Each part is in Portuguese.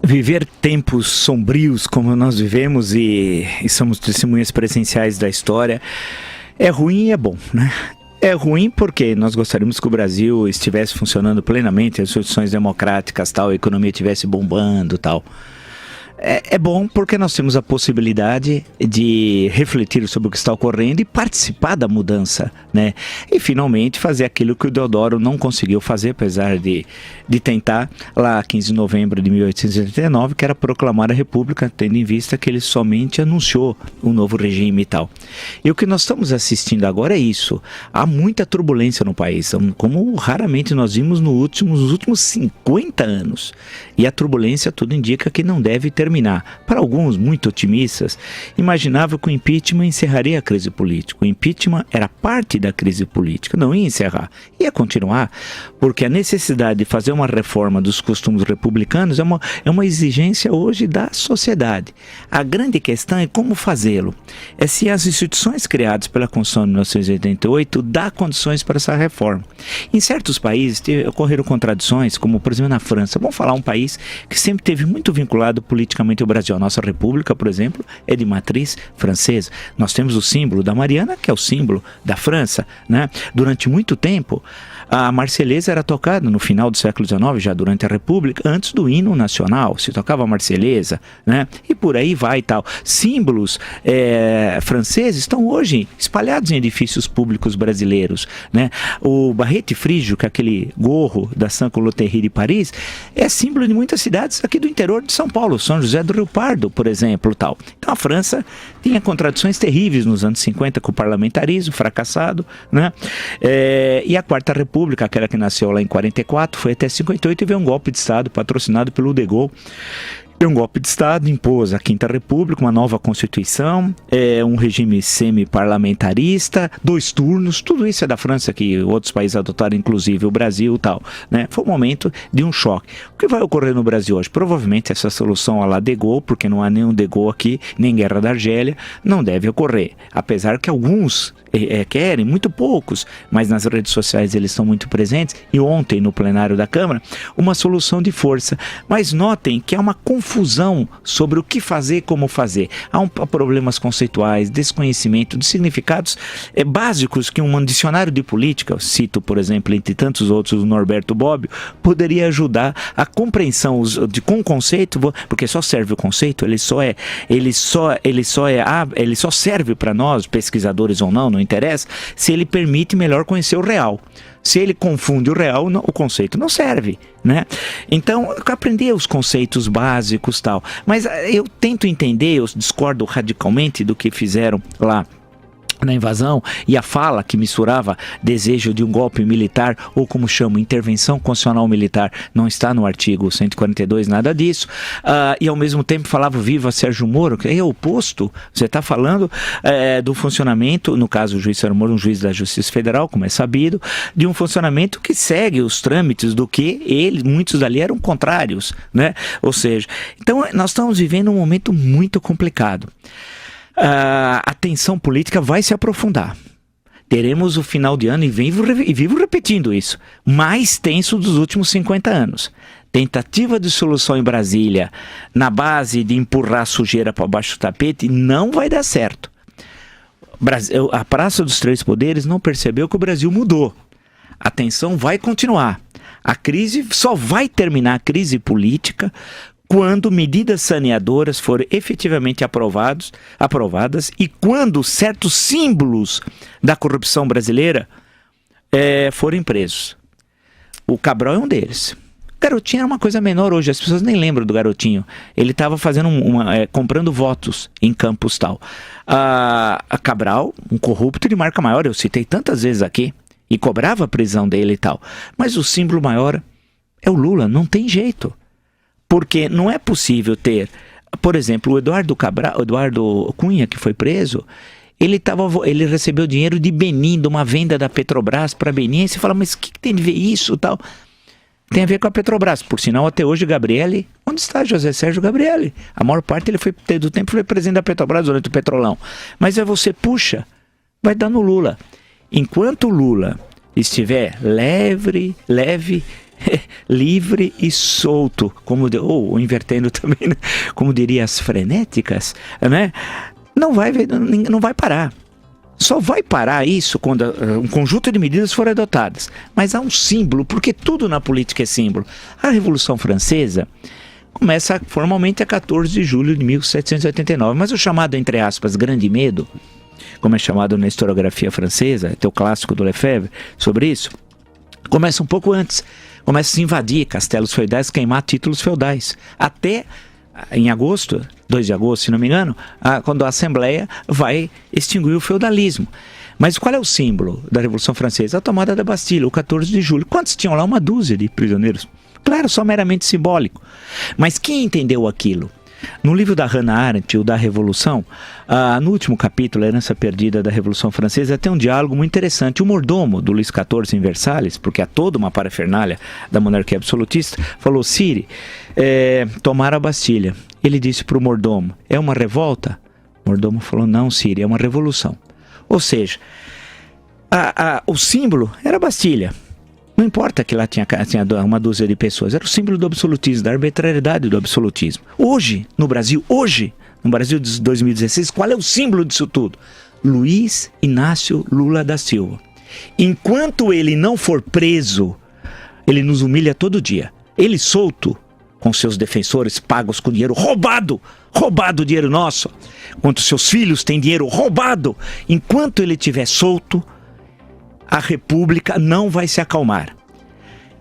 Viver tempos sombrios como nós vivemos e somos testemunhas presenciais da história é ruim e é bom, né? É ruim porque nós gostaríamos que o Brasil estivesse funcionando plenamente, as instituições democráticas, tal, a economia estivesse bombando, tal. É bom porque nós temos a possibilidade de refletir sobre o que está ocorrendo e participar da mudança, né? E finalmente fazer aquilo que o Deodoro não conseguiu fazer, apesar de tentar, lá 15 de novembro de 1889, que era proclamar a República, tendo em vista que ele somente anunciou um novo regime e tal. E o que nós estamos assistindo agora é isso. Há muita turbulência no país, como raramente nós vimos nos últimos 50 anos. E a turbulência tudo indica que não deve terminar. Para alguns, muito otimistas, imaginava que o impeachment encerraria a crise política. O impeachment era parte da crise política, não ia encerrar, ia continuar, porque a necessidade de fazer uma reforma dos costumes republicanos é uma exigência hoje da sociedade. A grande questão é como fazê-lo. É se as instituições criadas pela Constituição de 1988 dão condições para essa reforma. Em certos países ocorreram contradições, como por exemplo na França. Vamos falar um país que sempre teve muito vinculado politicamente ao Brasil. A nossa república, por exemplo, é de matriz francesa. Nós temos o símbolo da Mariana, que é o símbolo da França, né? Durante muito tempo, a Marselhesa era tocada no final do século XIX, já durante a República, antes do hino nacional, se tocava a Marselhesa, né? E por aí vai e tal. Símbolos franceses estão hoje espalhados em edifícios públicos brasileiros, né? O barrete frígio, que é aquele gorro da Saint-Clotilde de Paris, é símbolo de muitas cidades aqui do interior de São Paulo, São José do Rio Pardo, por exemplo, tal. Então a França tinha contradições terríveis nos anos 50 com o parlamentarismo fracassado, né? E a Quarta República, aquela que nasceu lá em 44, foi até 58 e veio um golpe de Estado patrocinado pelo De Gaulle. Um golpe de Estado impôs a Quinta República, uma nova Constituição, um regime semi-parlamentarista, 2 turnos, tudo isso é da França, que outros países adotaram, inclusive o Brasil e tal, né? Foi um momento de um choque. O que vai ocorrer no Brasil hoje? Provavelmente essa solução à la De Gaulle, porque não há nenhum De Gaulle aqui, nem Guerra da Argélia, não deve ocorrer. Apesar que alguns querem, muito poucos, mas nas redes sociais eles estão muito presentes, e ontem no plenário da Câmara, uma solução de força. Mas notem que há uma confusão sobre o que fazer e como fazer. Há problemas conceituais, desconhecimento de significados básicos que um dicionário de política, eu cito, por exemplo, entre tantos outros, o Norberto Bobbio, poderia ajudar a compreensão com o conceito, porque só serve o conceito, ele só serve para nós, pesquisadores ou não interessa, se ele permite melhor conhecer o real. Se ele confunde o real, o conceito não serve, né? Então, aprender os conceitos básicos e tal. Mas eu tento entender, eu discordo radicalmente do que fizeram lá na invasão, e a fala que misturava desejo de um golpe militar, ou como chamo, intervenção constitucional militar, não está no artigo 142, nada disso, e ao mesmo tempo falava viva Sérgio Moro, que é o oposto. Você está falando do funcionamento, no caso o juiz Sérgio Moro, um juiz da Justiça Federal, como é sabido, de um funcionamento que segue os trâmites do que muitos ali eram contrários, né? Ou seja, então nós estamos vivendo um momento muito complicado. A tensão política vai se aprofundar. Teremos o final de ano, e vivo repetindo isso, mais tenso dos últimos 50 anos. Tentativa de solução em Brasília, na base de empurrar sujeira para baixo do tapete, não vai dar certo. A Praça dos Três Poderes não percebeu que o Brasil mudou. A tensão vai continuar. A crise só vai terminar, a crise política, quando medidas saneadoras forem efetivamente aprovadas e quando certos símbolos da corrupção brasileira forem presos. O Cabral é um deles. Garotinho era uma coisa menor hoje, as pessoas nem lembram do Garotinho. Ele estava fazendo comprando votos em Campos tal. A Cabral, um corrupto de marca maior, eu citei tantas vezes aqui, e cobrava a prisão dele e tal. Mas o símbolo maior é o Lula, não tem jeito. Porque não é possível ter, por exemplo, o Eduardo Cunha, que foi preso, ele recebeu dinheiro de Benin, de uma venda da Petrobras para Benin, e você fala, mas o que tem a ver isso tal? Tem a ver com a Petrobras. Por sinal, até hoje, Gabrielli, onde está José Sérgio Gabrielli? A maior parte do tempo foi presidente da Petrobras durante o Petrolão. Mas você puxa, vai dar no Lula. Enquanto o Lula estiver leve, livre e solto, ou invertendo também, né? Como diria as frenéticas, né? Não vai parar. Só vai parar isso quando um conjunto de medidas forem adotadas. Mas há um símbolo, porque tudo na política é símbolo. A Revolução Francesa começa formalmente a 14 de julho de 1789, mas o chamado, entre aspas, Grande Medo, como é chamado na historiografia francesa, tem o clássico do Lefebvre sobre isso, começa um pouco antes. Começa a se invadir castelos feudais, queimar títulos feudais. Até em agosto, 2 de agosto, se não me engano, quando a Assembleia vai extinguir o feudalismo. Mas qual é o símbolo da Revolução Francesa? A tomada da Bastilha, o 14 de julho. Quantos tinham lá? 12 de prisioneiros. Claro, só meramente simbólico. Mas quem entendeu aquilo? No livro da Hannah Arendt, o da Revolução, no último capítulo, A Herança Perdida da Revolução Francesa, tem um diálogo muito interessante. O mordomo do Luís XIV em Versalhes, porque há toda uma parafernália da monarquia absolutista, falou: Sire, tomaram a Bastilha. Ele disse para o mordomo: é uma revolta? O mordomo falou: não, Sire, é uma revolução. Ou seja, o símbolo era a Bastilha. Não importa que lá tinha 12 de pessoas, era o símbolo do absolutismo, da arbitrariedade do absolutismo. Hoje, no Brasil de 2016, qual é o símbolo disso tudo? Luiz Inácio Lula da Silva. Enquanto ele não for preso, ele nos humilha todo dia. Ele solto, com seus defensores pagos com dinheiro roubado dinheiro nosso, enquanto seus filhos têm dinheiro roubado, enquanto ele estiver solto, a República não vai se acalmar.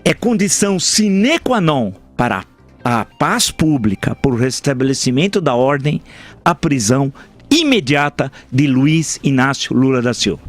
É condição sine qua non para a paz pública, para o restabelecimento da ordem, a prisão imediata de Luiz Inácio Lula da Silva.